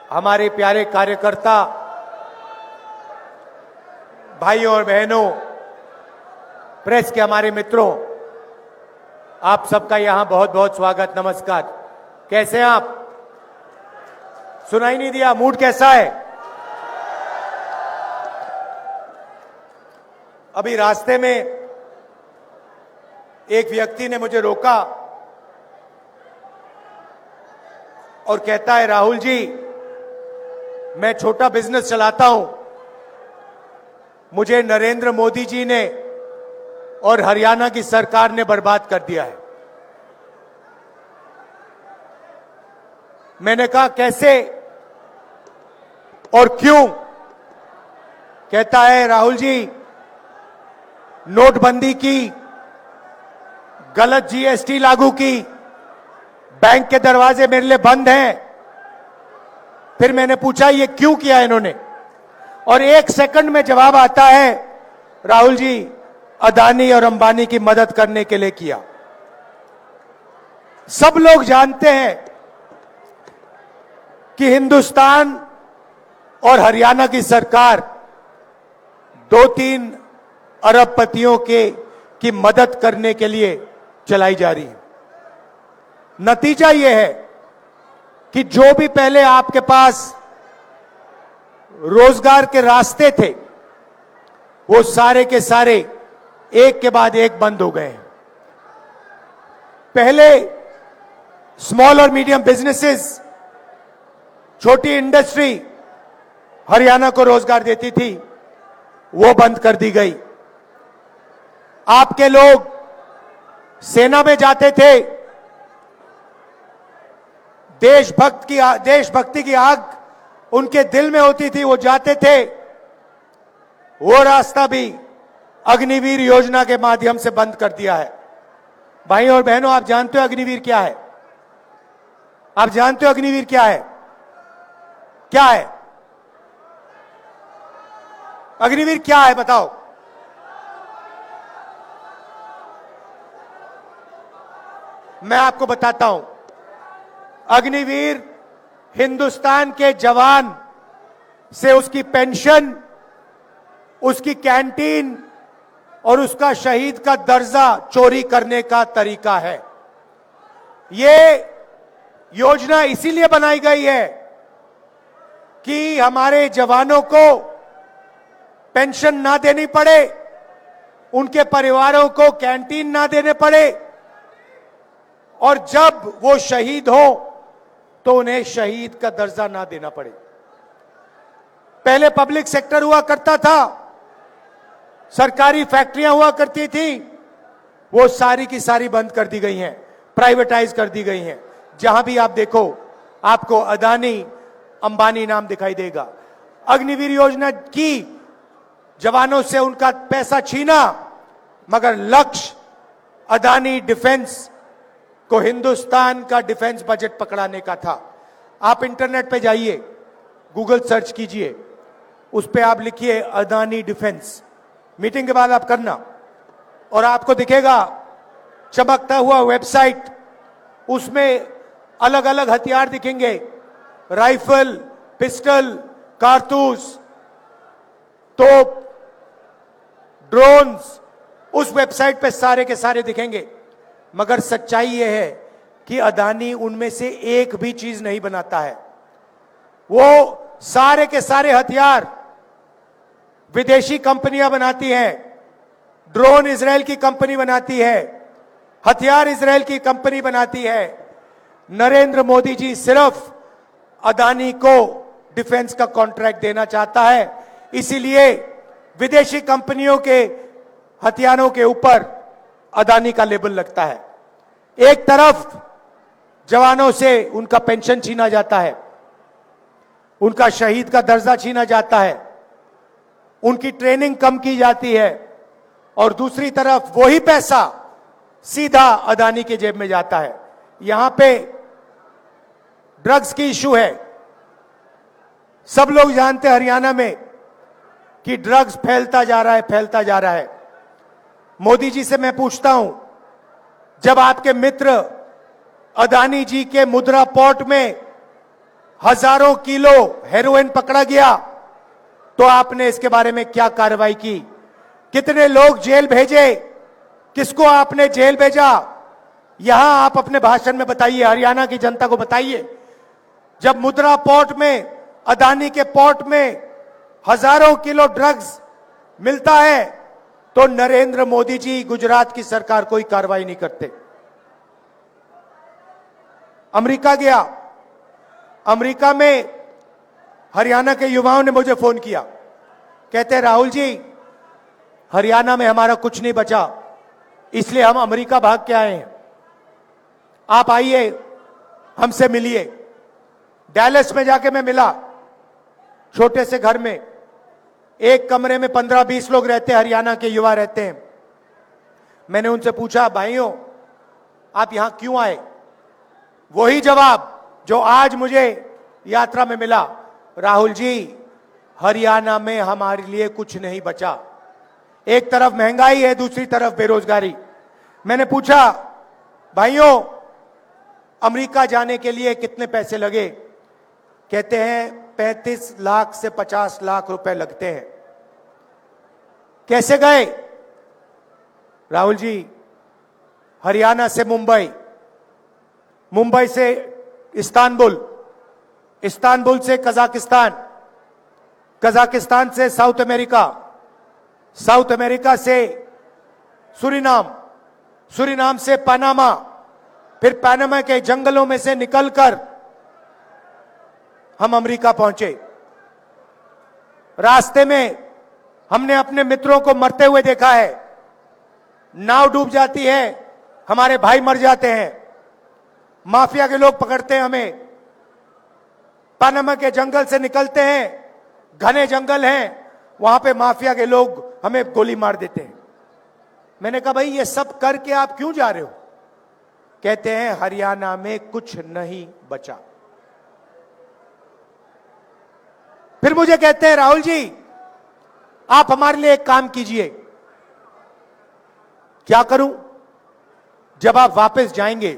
हमारे प्यारे कार्यकर्ता भाइयों और बहनों, प्रेस के हमारे मित्रों, आप सबका यहां बहुत बहुत स्वागत, नमस्कार। कैसे हैं आप? सुनाई नहीं दिया, मूड कैसा है? अभी रास्ते में एक व्यक्ति ने मुझे रोका और कहता है, राहुल जी, मैं छोटा बिजनेस चलाता हूं, मुझे नरेंद्र मोदी जी ने और हरियाणा की सरकार ने बर्बाद कर दिया है। मैंने कहा कैसे और क्यों? कहता है, राहुल जी, नोटबंदी की, गलत जीएसटी लागू की, बैंक के दरवाजे मेरे लिए बंद हैं। फिर मैंने पूछा ये क्यों किया इन्होंने, और 1 सेकंड में जवाब आता है, राहुल जी, अदानी और अंबानी की मदद करने के लिए किया। सब लोग जानते हैं कि हिंदुस्तान और हरियाणा की सरकार 2-3 अरबपतियों की मदद करने के लिए चलाई जा रही है। नतीजा यह है कि जो भी पहले आपके पास रोजगार के रास्ते थे, वो सारे के सारे एक के बाद एक बंद हो गए हैं। पहले स्मॉल और मीडियम बिजनेसेस, छोटी इंडस्ट्री हरियाणा को रोजगार देती थी, वो बंद कर दी गई। आपके लोग सेना में जाते थे, देशभक्ति की आग उनके दिल में होती थी, वो जाते थे। वो रास्ता भी अग्निवीर योजना के माध्यम से बंद कर दिया है। भाइयों और बहनों, आप जानते हो अग्निवीर क्या है? आप जानते हो अग्निवीर क्या है? क्या है अग्निवीर? क्या है बताओ? मैं आपको बताता हूं। अग्निवीर हिंदुस्तान के जवान से उसकी पेंशन, उसकी कैंटीन और उसका शहीद का दर्जा चोरी करने का तरीका है। यह योजना इसीलिए बनाई गई है कि हमारे जवानों को पेंशन ना देनी पड़े, उनके परिवारों को कैंटीन ना देने पड़े, और जब वो शहीद हो तो उन्हें शहीद का दर्जा ना देना पड़े। पहले पब्लिक सेक्टर हुआ करता था, सरकारी फैक्ट्रियां हुआ करती थी, वो सारी की सारी बंद कर दी गई हैं, प्राइवेटाइज कर दी गई हैं। जहां भी आप देखो, आपको अदानी, अंबानी नाम दिखाई देगा। अग्निवीर योजना की, जवानों से उनका पैसा छीना, मगर लक्ष्य अदानी डिफेंस को, हिंदुस्तान का डिफेंस बजट पकड़ाने का था। आप इंटरनेट पे जाइए, गूगल सर्च कीजिए, उस पे आप लिखिए अदानी डिफेंस, मीटिंग के बाद आप करना, और आपको दिखेगा चमकता हुआ वेबसाइट। उसमें अलग अलग हथियार दिखेंगे, राइफल, पिस्टल, कारतूस, तोप, ड्रोन्स, उस वेबसाइट पे सारे के सारे दिखेंगे। मगर सच्चाई यह है कि अदानी उनमें से एक भी चीज नहीं बनाता है। वो सारे के सारे हथियार विदेशी कंपनियां बनाती हैं। ड्रोन इजराइल की कंपनी बनाती है, हथियार इजराइल की कंपनी बनाती है। नरेंद्र मोदी जी सिर्फ अदानी को डिफेंस का कॉन्ट्रैक्ट देना चाहता है, इसीलिए विदेशी कंपनियों के हथियारों के ऊपर अदानी का लेबल लगता है। एक तरफ जवानों से उनका पेंशन छीना जाता है, उनका शहीद का दर्जा छीना जाता है, उनकी ट्रेनिंग कम की जाती है, और दूसरी तरफ वही पैसा सीधा अदानी के जेब में जाता है। यहां पे ड्रग्स की इशू है। सब लोग जानते हैं हरियाणा में कि ड्रग्स फैलता जा रहा है, फैलता जा रहा है। मोदी जी से मैं पूछता हूं, जब आपके मित्र अदानी जी के मुद्रा पोर्ट में हजारों किलो हेरोइन पकड़ा गया, तो आपने इसके बारे में क्या कार्रवाई की? कितने लोग जेल भेजे? किसको आपने जेल भेजा? यहां आप अपने भाषण में बताइए, हरियाणा की जनता को बताइए। जब मुद्रा पोर्ट में, अदानी के पोर्ट में हजारों किलो ड्रग्स मिलता है, तो नरेंद्र मोदी जी, गुजरात की सरकार कोई कार्रवाई नहीं करते। अमेरिका गया, अमेरिका में हरियाणा के युवाओं ने मुझे फोन किया, कहते हैं राहुल जी, हरियाणा में हमारा कुछ नहीं बचा, इसलिए हम अमेरिका भाग के आए हैं। आप आइए, हमसे मिलिए। डैलस में जाके मैं मिला, छोटे से घर में, एक कमरे में 15-20 लोग रहते हैं, हरियाणा के युवा रहते हैं। मैंने उनसे पूछा, भाइयों आप यहां क्यों आए? वही जवाब जो आज मुझे यात्रा में मिला, राहुल जी हरियाणा में हमारे लिए कुछ नहीं बचा। एक तरफ महंगाई है, दूसरी तरफ बेरोजगारी। मैंने पूछा, भाइयों अमेरिका जाने के लिए कितने पैसे लगे? कहते हैं 35 लाख से 50 लाख रुपए लगते हैं। कैसे गए? राहुल जी, हरियाणा से मुंबई, मुंबई से इस्तांबुल, इस्तांबुल से कजाकिस्तान, कजाकिस्तान से साउथ अमेरिका, साउथ अमेरिका से सूरीनाम, सूरीनाम से पनामा, फिर पनामा के जंगलों में से निकलकर हम अमेरिका पहुंचे। रास्ते में हमने अपने मित्रों को मरते हुए देखा है। नाव डूब जाती है, हमारे भाई मर जाते हैं, माफिया के लोग पकड़ते हैं हमें। पनामा के जंगल से निकलते हैं, घने जंगल हैं, वहां पे माफिया के लोग हमें गोली मार देते हैं। मैंने कहा भाई ये सब करके आप क्यों जा रहे हो? कहते हैं हरियाणा में कुछ नहीं बचा। फिर मुझे कहते हैं राहुल जी आप हमारे लिए एक काम कीजिए। क्या करूं? जब आप वापस जाएंगे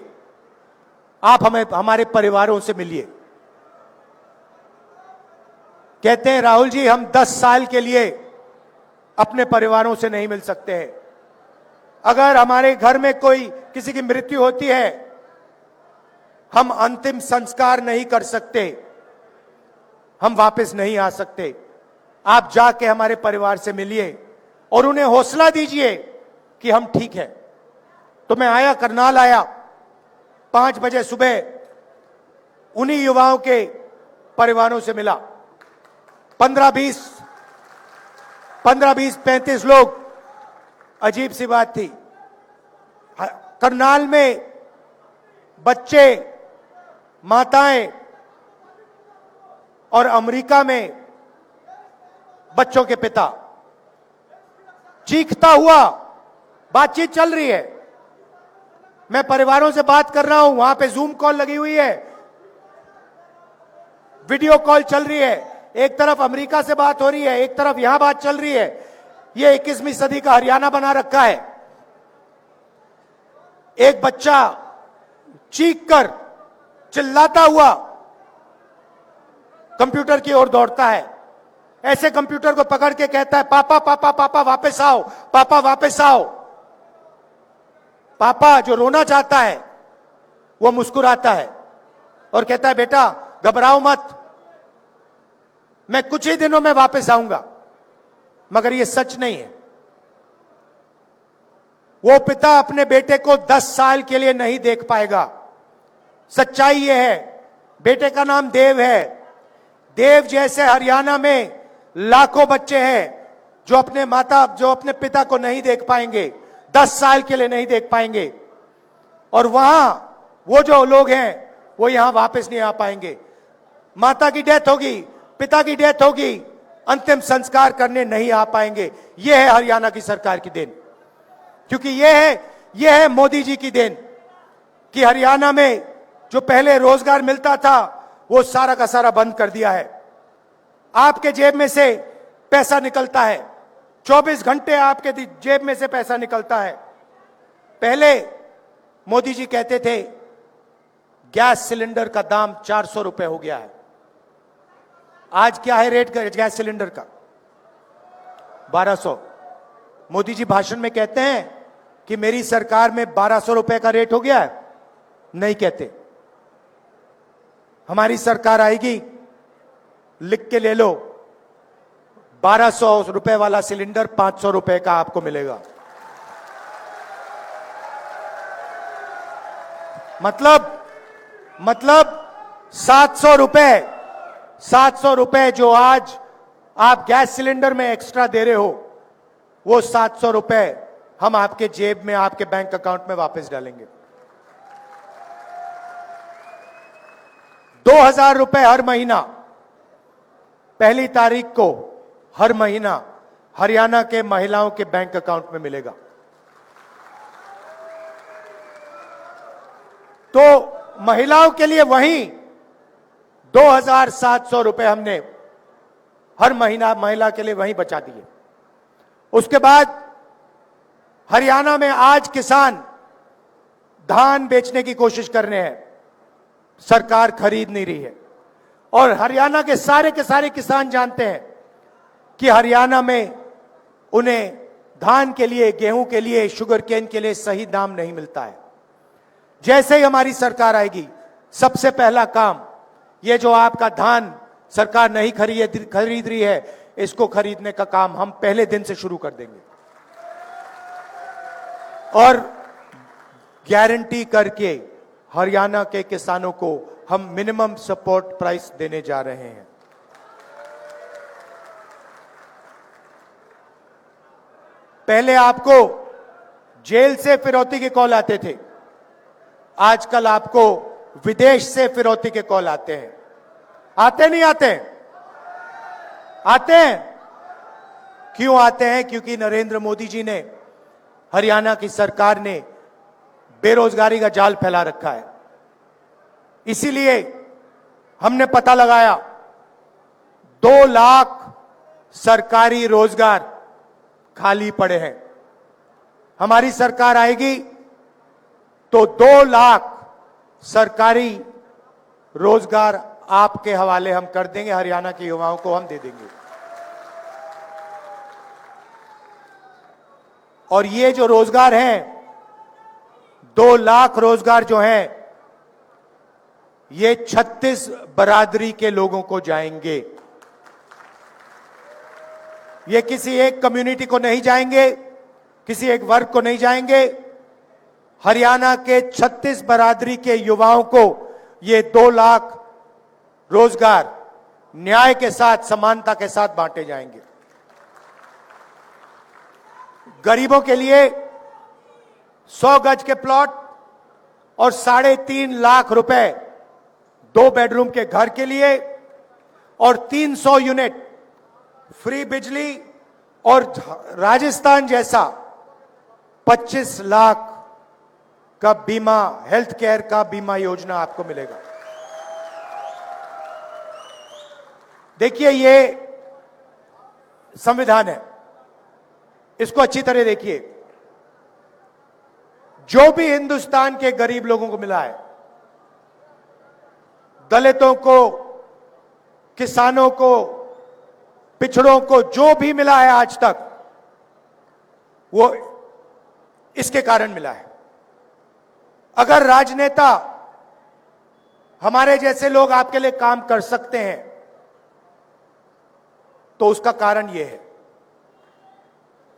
आप हमें हमारे परिवारों से मिलिए। कहते हैं राहुल जी हम 10 साल के लिए अपने परिवारों से नहीं मिल सकते हैं। अगर हमारे घर में कोई किसी की मृत्यु होती है, हम अंतिम संस्कार नहीं कर सकते, हम वापस नहीं आ सकते। आप जाके हमारे परिवार से मिलिए और उन्हें हौसला दीजिए कि हम ठीक है। तो मैं आया, करनाल आया, 5 बजे सुबह उन्हीं युवाओं के परिवारों से मिला। 15-20, 35 लोग। अजीब सी बात थी, करनाल में बच्चे, माताएं, और अमेरिका में बच्चों के पिता चीखता हुआ बातचीत चल रही है। मैं परिवारों से बात कर रहा हूं, वहां पे जूम कॉल लगी हुई है, वीडियो कॉल चल रही है। एक तरफ अमेरिका से बात हो रही है, एक तरफ यहां बात चल रही है। ये 21वीं सदी का हरियाणा बना रखा है। एक बच्चा चीखकर, चिल्लाता हुआ कंप्यूटर की ओर दौड़ता है, ऐसे कंप्यूटर को पकड़ के कहता है पापा पापा पापा वापस आओ, पापा वापस आओ। पापा जो रोना चाहता है वो मुस्कुराता है और कहता है बेटा घबराओ मत, मैं कुछ ही दिनों में वापस आऊंगा। मगर ये सच नहीं है। वो पिता अपने बेटे को 10 साल के लिए नहीं देख पाएगा। सच्चाई ये है, बेटे का नाम देव है। देव जैसे हरियाणा में लाखों बच्चे हैं जो अपने पिता को नहीं देख पाएंगे, 10 साल के लिए नहीं देख पाएंगे। और वहां वो जो लोग हैं वो यहां वापस नहीं आ पाएंगे। माता की डेथ होगी, पिता की डेथ होगी, अंतिम संस्कार करने नहीं आ पाएंगे। यह है हरियाणा की सरकार की देन, क्योंकि यह है मोदी जी की देन कि हरियाणा में जो पहले रोजगार मिलता था वो सारा का सारा बंद कर दिया है। आपके जेब में से पैसा निकलता है, 24 घंटे आपके जेब में से पैसा निकलता है। पहले मोदी जी कहते थे गैस सिलेंडर का दाम 400 रुपए हो गया है, आज क्या है रेट गैस सिलेंडर का? 1200। मोदी जी भाषण में कहते हैं कि मेरी सरकार में 1200 रुपए का रेट हो गया है, नहीं कहते। हमारी सरकार आएगी, लिख के ले लो, 1200 रुपए वाला सिलेंडर 500 रुपए का आपको मिलेगा। मतलब 700 रुपए जो आज आप गैस सिलेंडर में एक्स्ट्रा दे रहे हो, वो 700 रुपए हम आपके जेब में, आपके बैंक अकाउंट में वापस डालेंगे। 2000 रुपए हर महीना, पहली तारीख को हर महीना हरियाणा के महिलाओं के बैंक अकाउंट में मिलेगा। तो महिलाओं के लिए वहीं 2700 रुपए हमने हर महीना महिला के लिए वहीं बचा दिए। उसके बाद हरियाणा में आज किसान धान बेचने की कोशिश कर रहे हैं, सरकार खरीद नहीं रही है। और हरियाणा के सारे किसान जानते हैं कि हरियाणा में उन्हें धान के लिए, गेहूं के लिए, शुगर केन के लिए सही दाम नहीं मिलता है। जैसे ही हमारी सरकार आएगी, सबसे पहला काम, ये जो आपका धान सरकार नहीं खरीद रही है, इसको खरीदने का काम हम पहले दिन से शुरू कर देंगे और गारंटी करके हरियाणा के किसानों को हम मिनिमम सपोर्ट प्राइस देने जा रहे हैं। पहले आपको जेल से फिरौती के कॉल आते थे, आजकल आपको विदेश से फिरौती के कॉल आते हैं। आते नहीं आते? आते हैं। क्यों आते हैं? क्योंकि नरेंद्र मोदी जी ने, हरियाणा की सरकार ने बेरोजगारी का जाल फैला रखा है। इसीलिए हमने पता लगाया 2 लाख सरकारी रोजगार खाली पड़े हैं। हमारी सरकार आएगी तो 2 लाख सरकारी रोजगार आपके हवाले हम कर देंगे, हरियाणा के युवाओं को हम दे देंगे। और ये जो रोजगार हैं, 2 लाख रोजगार जो हैं, ये 36 बरादरी के लोगों को जाएंगे। ये किसी एक कम्युनिटी को नहीं जाएंगे, किसी एक वर्ग को नहीं जाएंगे। हरियाणा के 36 बरादरी के युवाओं को ये 2 लाख रोजगार न्याय के साथ, समानता के साथ बांटे जाएंगे। गरीबों के लिए 100 गज के प्लॉट और 3.5 लाख रुपए 2 बेडरूम के घर के लिए और 300 यूनिट फ्री बिजली और राजस्थान जैसा 25 लाख का बीमा, हेल्थ केयर का बीमा योजना आपको मिलेगा। देखिए, ये संविधान है, इसको अच्छी तरह देखिए। जो भी हिंदुस्तान के गरीब लोगों को मिला है, दलितों को, किसानों को, पिछड़ों को, जो भी मिला है आज तक, वो इसके कारण मिला है। अगर राजनेता, हमारे जैसे लोग आपके लिए काम कर सकते हैं, तो उसका कारण यह है।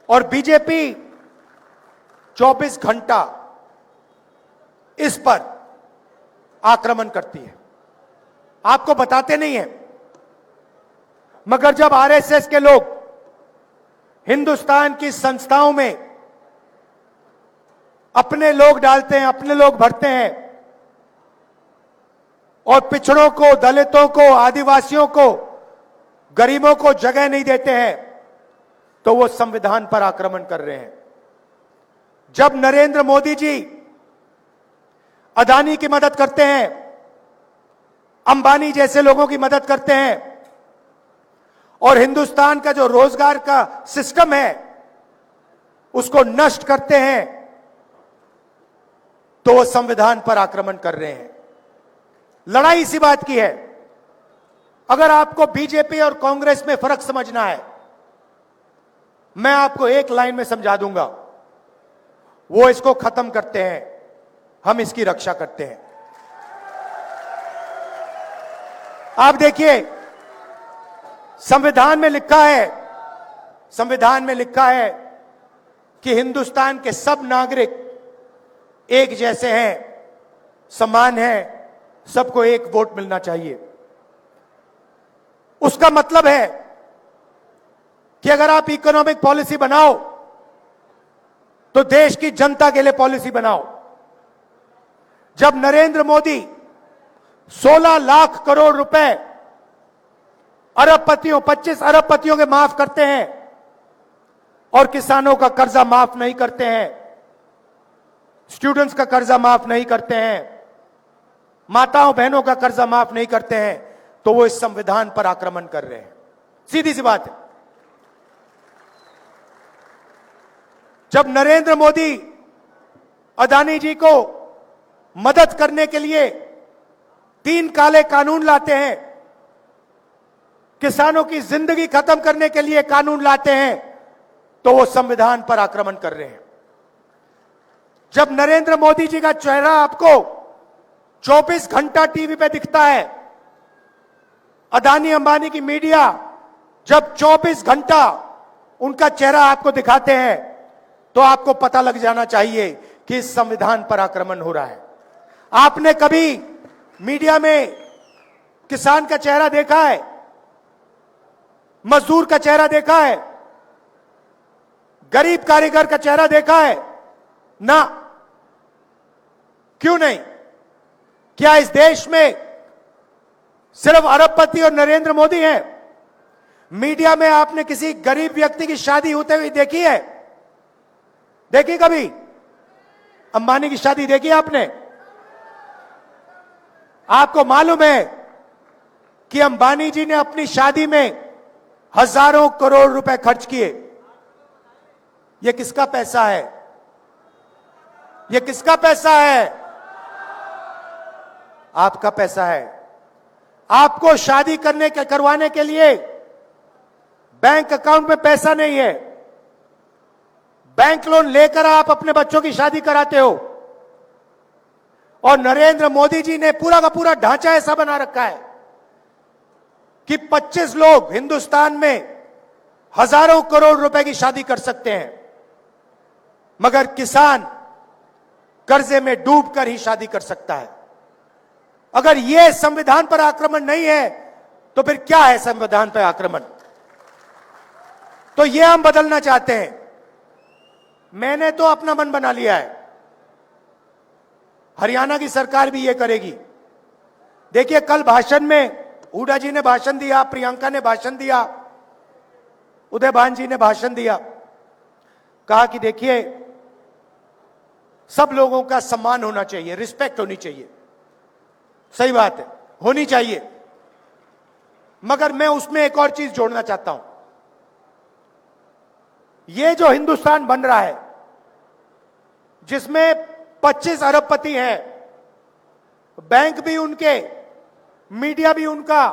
और बीजेपी 24 घंटा इस पर आक्रमण करती है, आपको बताते नहीं है। मगर जब आरएसएस के लोग हिंदुस्तान की संस्थाओं में अपने लोग डालते हैं, अपने लोग भरते हैं और पिछड़ों को, दलितों को, आदिवासियों को, गरीबों को जगह नहीं देते हैं, तो वो संविधान पर आक्रमण कर रहे हैं। जब नरेंद्र मोदी जी अदानी की मदद करते हैं, अंबानी जैसे लोगों की मदद करते हैं और हिंदुस्तान का जो रोजगार का सिस्टम है उसको नष्ट करते हैं, तो वो संविधान पर आक्रमण कर रहे हैं। लड़ाई इसी बात की है अगर आपको बीजेपी और कांग्रेस में फर्क समझना है, मैं आपको एक लाइन में समझा दूंगा। वो इसको खत्म करते हैं, हम इसकी रक्षा करते हैं। आप देखिए, संविधान में लिखा है कि हिंदुस्तान के सब नागरिक एक जैसे हैं, समान हैं, सबको एक वोट मिलना चाहिए। उसका मतलब है कि अगर आप इकोनॉमिक पॉलिसी बनाओ तो देश की जनता के लिए पॉलिसी बनाओ। जब नरेंद्र मोदी 16 लाख करोड़ रुपए अरबपतियों, 25 अरबपतियों के माफ करते हैं और किसानों का कर्जा माफ नहीं करते हैं, स्टूडेंट्स का कर्जा माफ नहीं करते हैं, माताओं बहनों का कर्जा माफ नहीं करते हैं, तो वो इस संविधान पर आक्रमण कर रहे हैं। सीधी सी बात है। जब नरेंद्र मोदी अदानी जी को मदद करने के लिए 3 काले कानून लाते हैं, किसानों की जिंदगी खत्म करने के लिए कानून लाते हैं, तो वो संविधान पर आक्रमण कर रहे हैं। जब नरेंद्र मोदी जी का चेहरा आपको 24 घंटा टीवी पे दिखता है, अदानी अंबानी की मीडिया जब 24 घंटा उनका चेहरा आपको दिखाते हैं, तो आपको पता लग जाना चाहिए कि इस संविधान पर आक्रमण हो रहा है। आपने कभी मीडिया में किसान का चेहरा देखा है, मजदूर का चेहरा देखा है, गरीब कारीगर का चेहरा देखा है? ना। क्यों नहीं? क्या इस देश में सिर्फ अरबपति और नरेंद्र मोदी हैं? मीडिया में आपने किसी गरीब व्यक्ति की शादी होते हुए देखी है? देखी कभी? अंबानी की शादी देखी आपने? आपको मालूम है कि अंबानी जी ने अपनी शादी में हजारों करोड़ रुपए खर्च किए। यह किसका पैसा है? यह किसका पैसा है? आपका पैसा है। आपको शादी करवाने के लिए बैंक अकाउंट में पैसा नहीं है, बैंक लोन लेकर आप अपने बच्चों की शादी कराते हो। और नरेंद्र मोदी जी ने पूरा का पूरा ढांचा ऐसा बना रखा है कि 25 लोग हिंदुस्तान में हजारों करोड़ रुपए की शादी कर सकते हैं, मगर किसान कर्जे में डूबकर ही शादी कर सकता है। अगर यह संविधान पर आक्रमण नहीं है, तो फिर क्या है संविधान पर आक्रमण? तो यह हम बदलना चाहते हैं। मैंने तो अपना मन बना लिया है, हरियाणा की सरकार भी यह करेगी। देखिए, कल भाषण में हुड्डा जी ने भाषण दिया, प्रियंका ने भाषण दिया, उदयभान जी ने भाषण दिया, कहा कि देखिए सब लोगों का सम्मान होना चाहिए, रिस्पेक्ट होनी चाहिए। सही बात है, होनी चाहिए, मगर मैं उसमें एक और चीज जोड़ना चाहता हूं। ये जो हिंदुस्तान बन रहा है, जिसमें 25 अरबपति हैं, बैंक भी उनके, मीडिया भी उनका,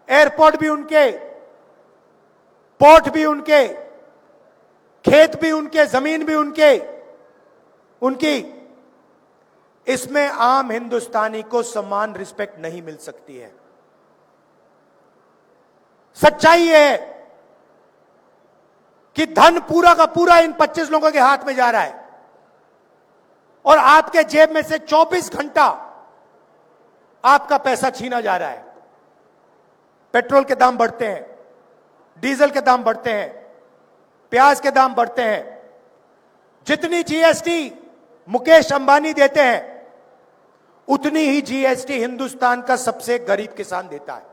एयरपोर्ट भी उनके, पोर्ट भी उनके, खेत भी उनके, जमीन भी उनकी, इसमें आम हिंदुस्तानी को समान रिस्पेक्ट नहीं मिल सकती है। सच्चाई यह है कि धन पूरा का पूरा इन 25 लोगों के हाथ में जा रहा है और आपके जेब में से 24 घंटा आपका पैसा छीना जा रहा है। पेट्रोल के दाम बढ़ते हैं, डीजल के दाम बढ़ते हैं, प्याज के दाम बढ़ते हैं। जितनी जीएसटी मुकेश अंबानी देते हैं, उतनी ही जीएसटी हिंदुस्तान का सबसे गरीब किसान देता है।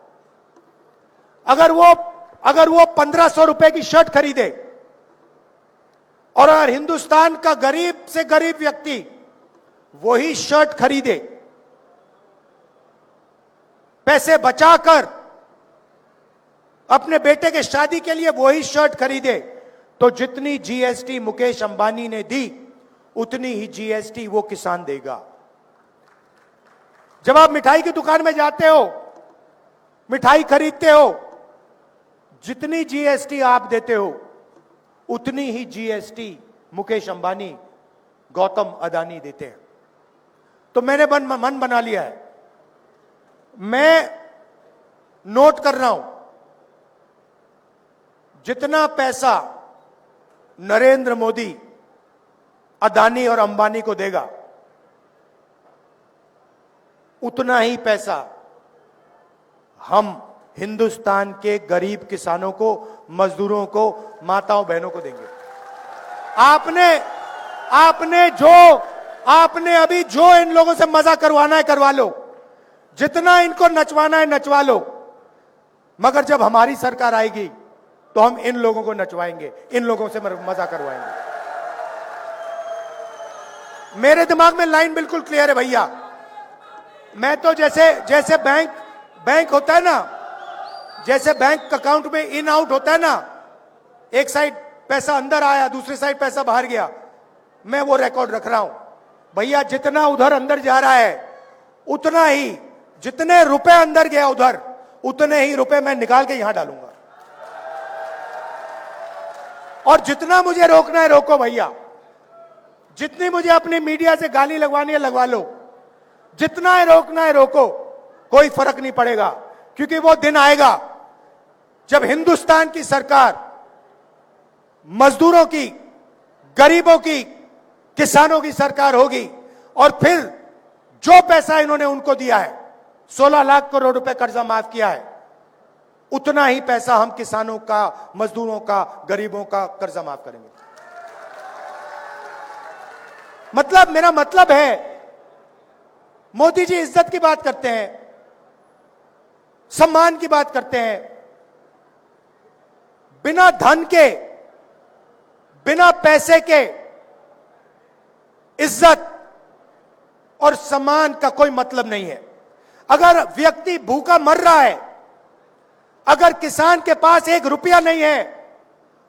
अगर वो 1500 रुपए की शर्ट खरीदे और अगर हिंदुस्तान का गरीब से गरीब व्यक्ति वही शर्ट खरीदे, पैसे बचाकर अपने बेटे के शादी के लिए वही शर्ट खरीदे, तो जितनी जीएसटी मुकेश अंबानी ने दी, उतनी ही जीएसटी वो किसान देगा। जब आप मिठाई की दुकान में जाते हो मिठाई खरीदते हो, जितनी जीएसटी आप देते हो उतनी ही जीएसटी मुकेश अंबानी, गौतम अदानी देते हैं। तो मैंने मन बना लिया है, मैं नोट कर रहा हूं, जितना पैसा नरेंद्र मोदी अदानी और अंबानी को देगा, उतना ही पैसा हम हिंदुस्तान के गरीब किसानों को, मजदूरों को, माताओं बहनों को देंगे। आपने अभी जो इन लोगों से मजा करवाना है करवा लो, जितना इनको नचवाना है नचवा लो, मगर जब हमारी सरकार आएगी तो हम इन लोगों को नचवाएंगे, इन लोगों से मजा करवाएंगे। मेरे दिमाग में लाइन बिल्कुल क्लियर है भैया। मैं तो जैसे बैंक होता है ना, जैसे बैंक अकाउंट में इन आउट होता है ना, एक साइड पैसा अंदर आया, दूसरी साइड पैसा बाहर गया, मैं वो रिकॉर्ड रख रहा हूं भैया। जितना उधर अंदर जा रहा है उतना ही, जितने रुपए अंदर गया उधर, उतने ही रुपए मैं निकाल के यहां डालूंगा। और जितना मुझे रोकना है रोको भैया, जितनी मुझे अपनी मीडिया से गाली लगवानी है लगवा लो, जितना है रोकना है रोको, कोई फर्क नहीं पड़ेगा। क्योंकि वो दिन आएगा जब हिंदुस्तान की सरकार मजदूरों की, गरीबों की, किसानों की सरकार होगी। और फिर जो पैसा इन्होंने उनको दिया है, 16 लाख करोड़ रुपए कर्जा माफ किया है, उतना ही पैसा हम किसानों का, मजदूरों का, गरीबों का कर्जा माफ करेंगे। मतलब मेरा मतलब है, मोदी जी इज्जत की बात करते हैं, सम्मान की बात करते हैं, बिना धन के, बिना पैसे के इज्जत और सम्मान का कोई मतलब नहीं है। अगर व्यक्ति भूखा मर रहा है, अगर किसान के पास 1 रुपया नहीं है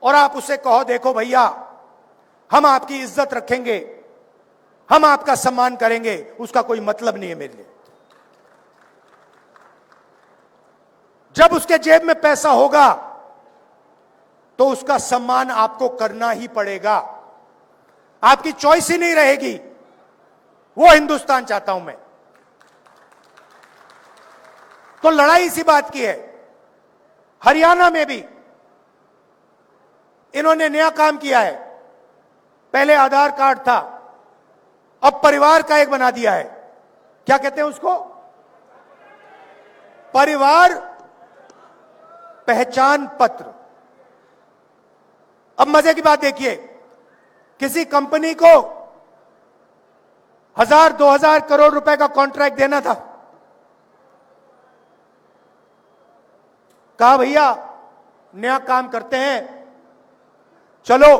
और आप उसे कहो देखो भैया हम आपकी इज्जत रखेंगे, हम आपका सम्मान करेंगे, उसका कोई मतलब नहीं है मेरे लिए। जब उसके जेब में पैसा होगा तो उसका सम्मान आपको करना ही पड़ेगा, आपकी चॉइस ही नहीं रहेगी। वो हिंदुस्तान चाहता हूं मैं। तो लड़ाई इसी बात की है। हरियाणा में भी इन्होंने नया काम किया है। पहले आधार कार्ड था, अब परिवार का एक बना दिया है। क्या कहते हैं उसको? परिवार पहचान पत्र। अब मजे की बात देखिए, किसी कंपनी को 1000-2000 करोड़ रुपए का कॉन्ट्रैक्ट देना था, कहा भैया नया काम करते हैं, चलो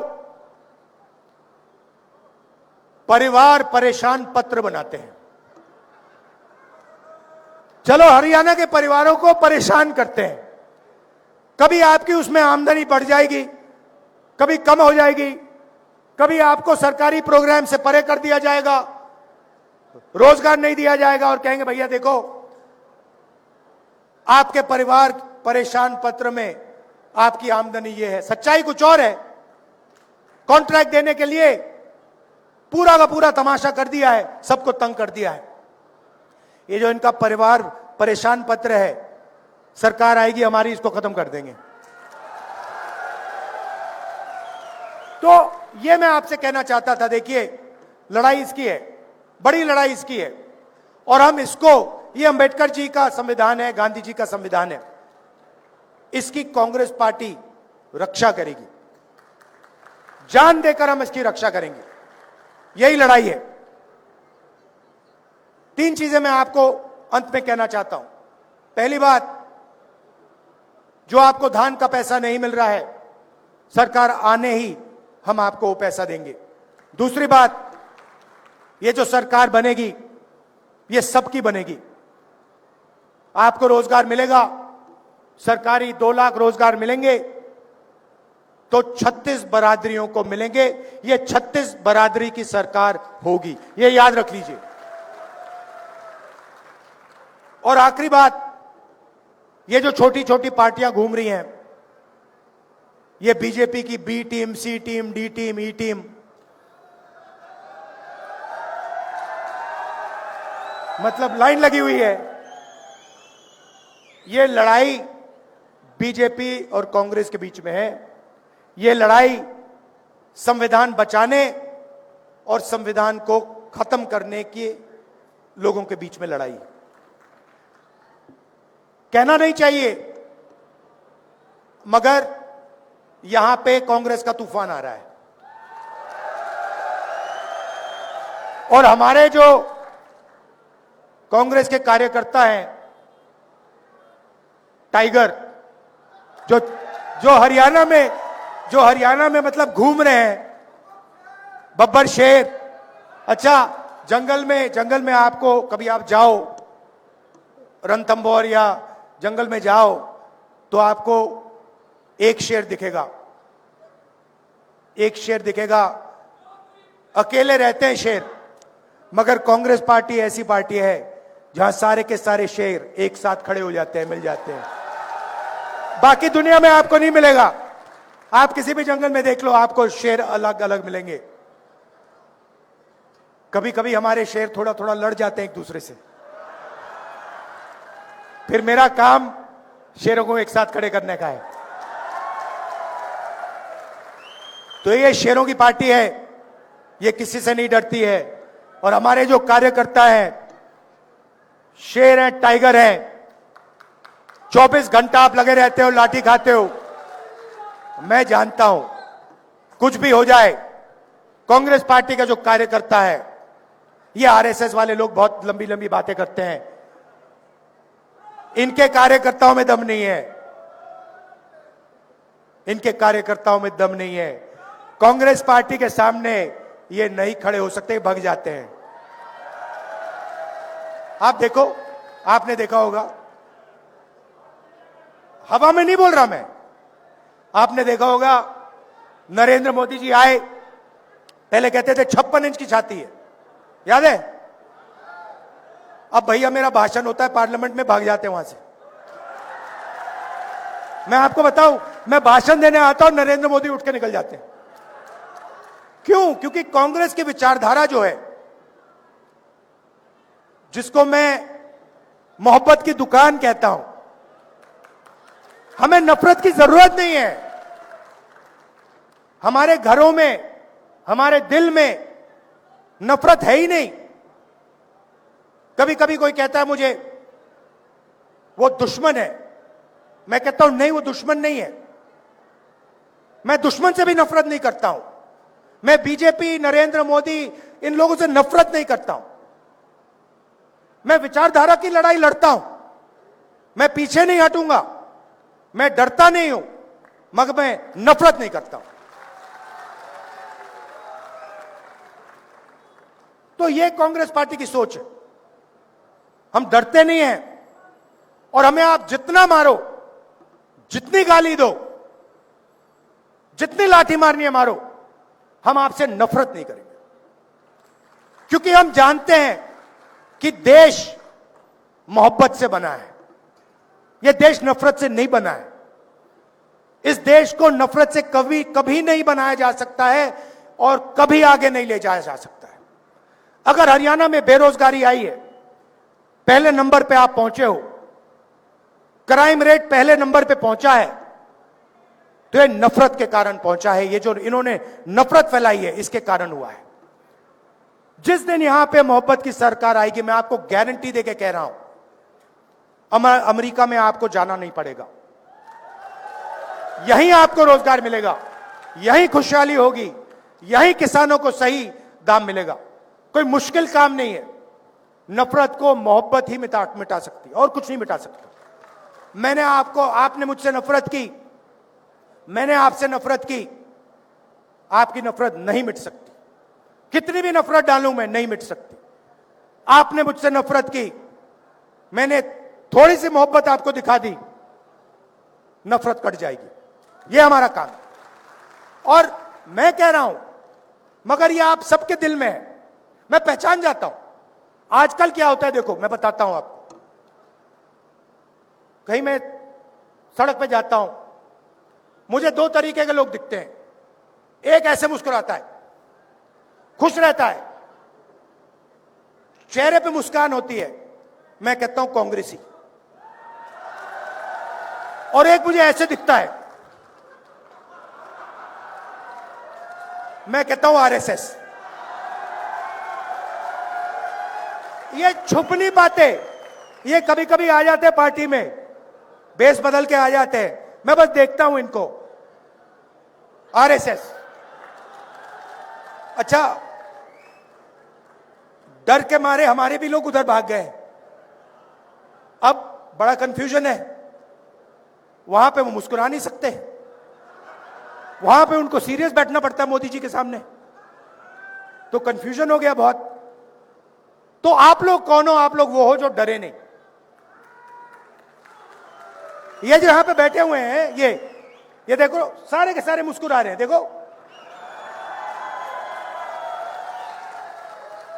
परिवार परेशान पत्र बनाते हैं, चलो हरियाणा के परिवारों को परेशान करते हैं। कभी आपकी उसमें आमदनी बढ़ जाएगी, कभी कम हो जाएगी, कभी आपको सरकारी प्रोग्राम से परे कर दिया जाएगा, रोजगार नहीं दिया जाएगा और कहेंगे भैया देखो आपके परिवार परेशान पत्र में आपकी आमदनी ये है। सच्चाई कुछ और है। कॉन्ट्रैक्ट देने के लिए पूरा का पूरा तमाशा कर दिया है, सबको तंग कर दिया है। ये जो इनका परिवार परेशान पत्र है, सरकार आएगी हमारी, इसको खत्म कर देंगे। तो ये मैं आपसे कहना चाहता था, देखिए लड़ाई इसकी है, बड़ी लड़ाई इसकी है। और हम इसको, ये अंबेडकर जी का संविधान है, गांधी जी का संविधान है, इसकी कांग्रेस पार्टी रक्षा करेगी, जान देकर हम इसकी रक्षा करेंगे। यही लड़ाई है। 3 चीजें मैं आपको अंत में कहना चाहता हूं। पहली बात, जो आपको धान का पैसा नहीं मिल रहा है, सरकार आने ही हम आपको वो पैसा देंगे। दूसरी बात, ये जो सरकार बनेगी ये सबकी बनेगी। आपको रोजगार मिलेगा, सरकारी 2 लाख रोजगार मिलेंगे तो 36 बरादरियों को मिलेंगे। ये 36 बरादरी की सरकार होगी, ये याद रख लीजिए। और आखिरी बात, ये जो छोटी छोटी पार्टियां घूम रही हैं, ये बीजेपी की बी टीम, सी टीम, डी टीम, ई टीम, मतलब लाइन लगी हुई है। ये लड़ाई बीजेपी और कांग्रेस के बीच में है। ये लड़ाई संविधान बचाने और संविधान को खत्म करने के लोगों के बीच में लड़ाई। कहना नहीं चाहिए, मगर यहां पे कांग्रेस का तूफान आ रहा है। और हमारे जो कांग्रेस के कार्यकर्ता हैं, टाइगर, जो हरियाणा में मतलब घूम रहे हैं, बब्बर शेर। अच्छा, जंगल में आपको कभी आप जाओ, रणथंभौर या जंगल में जाओ, तो आपको एक शेर दिखेगा, अकेले रहते हैं शेर। मगर कांग्रेस पार्टी ऐसी पार्टी है जहां सारे के सारे शेर एक साथ खड़े हो जाते हैं, मिल जाते हैं। बाकी दुनिया में आपको नहीं मिलेगा। आप किसी भी जंगल में देख लो, आपको शेर अलग अलग मिलेंगे। कभी कभी हमारे शेर थोड़ा थोड़ा लड़ जाते हैं एक दूसरे से, फिर मेरा काम शेरों को एक साथ खड़े करने का है। तो ये शेरों की पार्टी है, ये किसी से नहीं डरती है। और हमारे जो कार्यकर्ता हैं, शेर हैं, टाइगर हैं। 24 घंटा आप लगे रहते हो, लाठी खाते हो। मैं जानता हूं, कुछ भी हो जाए, कांग्रेस पार्टी का जो कार्यकर्ता है, ये आरएसएस वाले लोग बहुत लंबी लंबी बातें करते हैं, इनके कार्यकर्ताओं में दम नहीं है। इनके कार्यकर्ताओं में दम नहीं है। कांग्रेस पार्टी के सामने ये नहीं खड़े हो सकते, भाग जाते हैं। आप देखो, आपने देखा होगा, हवा में नहीं बोल रहा मैं, आपने देखा होगा नरेंद्र मोदी जी आए, पहले कहते थे 56 इंच की छाती है, याद है? अब भैया मेरा भाषण होता है पार्लियामेंट में, भाग जाते हैं वहां से। मैं आपको बताऊं, मैं भाषण देने आता हूं, नरेंद्र मोदी उठ के निकल जाते हैं। क्यों? क्योंकि कांग्रेस की विचारधारा जो है, जिसको मैं मोहब्बत की दुकान कहता हूं, हमें नफरत की जरूरत नहीं है। हमारे घरों में, हमारे दिल में नफरत है ही नहीं। कभी कभी कोई कहता है मुझे वो दुश्मन है, मैं कहता हूं नहीं, वो दुश्मन नहीं है। मैं दुश्मन से भी नफरत नहीं करता हूं। मैं बीजेपी, नरेंद्र मोदी, इन लोगों से नफरत नहीं करता हूं। मैं विचारधारा की लड़ाई लड़ता हूं। मैं पीछे नहीं हटूंगा, मैं डरता नहीं हूं, मगर मैं नफरत नहीं करता हूं। तो यह कांग्रेस पार्टी की सोच है। हम डरते नहीं हैं, और हमें आप जितना मारो, जितनी गाली दो, जितनी लाठी मारनी है मारो, हम आपसे नफरत नहीं करेंगे। क्योंकि हम जानते हैं कि देश मोहब्बत से बना है। यह देश नफरत से नहीं बना है। इस देश को नफरत से कभी कभी नहीं बनाया जा सकता है, और कभी आगे नहीं ले जाया जा सकता है। अगर हरियाणा में बेरोजगारी आई है, पहले नंबर पे आप पहुंचे हो, क्राइम रेट पहले नंबर पे पहुंचा है, तो यह नफरत के कारण पहुंचा है। ये जो इन्होंने नफरत फैलाई है, इसके कारण हुआ है। जिस दिन यहां पे मोहब्बत की सरकार आएगी, मैं आपको गारंटी देके कह रहा हूं, अमेरिका में आपको जाना नहीं पड़ेगा। यहीं आपको रोजगार मिलेगा, यहीं खुशहाली होगी, यहीं किसानों को सही दाम मिलेगा। कोई मुश्किल काम नहीं है। नफरत को मोहब्बत ही मिटा सकती है, और कुछ नहीं मिटा सकता। आपने मुझसे नफरत की, मैंने आपसे नफरत की, आपकी नफरत नहीं मिट सकती। कितनी भी नफरत डालूं मैं, नहीं मिट सकती। आपने मुझसे नफरत की, मैंने थोड़ी सी मोहब्बत आपको दिखा दी, नफरत कट जाएगी। यह हमारा काम है। और मैं कह रहा हूं, मगर यह आप सबके दिल में है, मैं पहचान जाता हूं। आजकल क्या होता है देखो, मैं बताता हूं आपको। कहीं मैं सड़क पे जाता हूं, मुझे दो तरीके के लोग दिखते हैं। एक ऐसे मुस्कुराता है, खुश रहता है, चेहरे पे मुस्कान होती है, मैं कहता हूं कांग्रेसी। और एक मुझे ऐसे दिखता है, मैं कहता हूं आरएसएस। ये छुपनी बातें, ये कभी कभी आ जाते हैं पार्टी में, बेस बदल के आ जाते हैं, मैं बस देखता हूं इनको, आरएसएस। अच्छा, डर के मारे हमारे भी लोग उधर भाग गए। अब बड़ा कंफ्यूजन है, वहां पे वो मुस्कुरा नहीं सकते, वहां पे उनको सीरियस बैठना पड़ता है मोदी जी के सामने, तो कंफ्यूजन हो गया बहुत। तो आप लोग कौन हो? आप लोग वो हो जो डरे नहीं। ये जो यहां पे बैठे हुए हैं, ये देखो सारे के सारे मुस्कुरा रहे हैं। देखो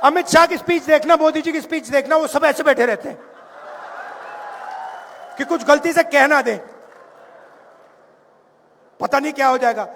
अमित शाह की स्पीच देखना, मोदी जी की स्पीच देखना, वो सब ऐसे बैठे रहते हैं कि कुछ गलती से कह ना दें, पता नहीं क्या हो जाएगा।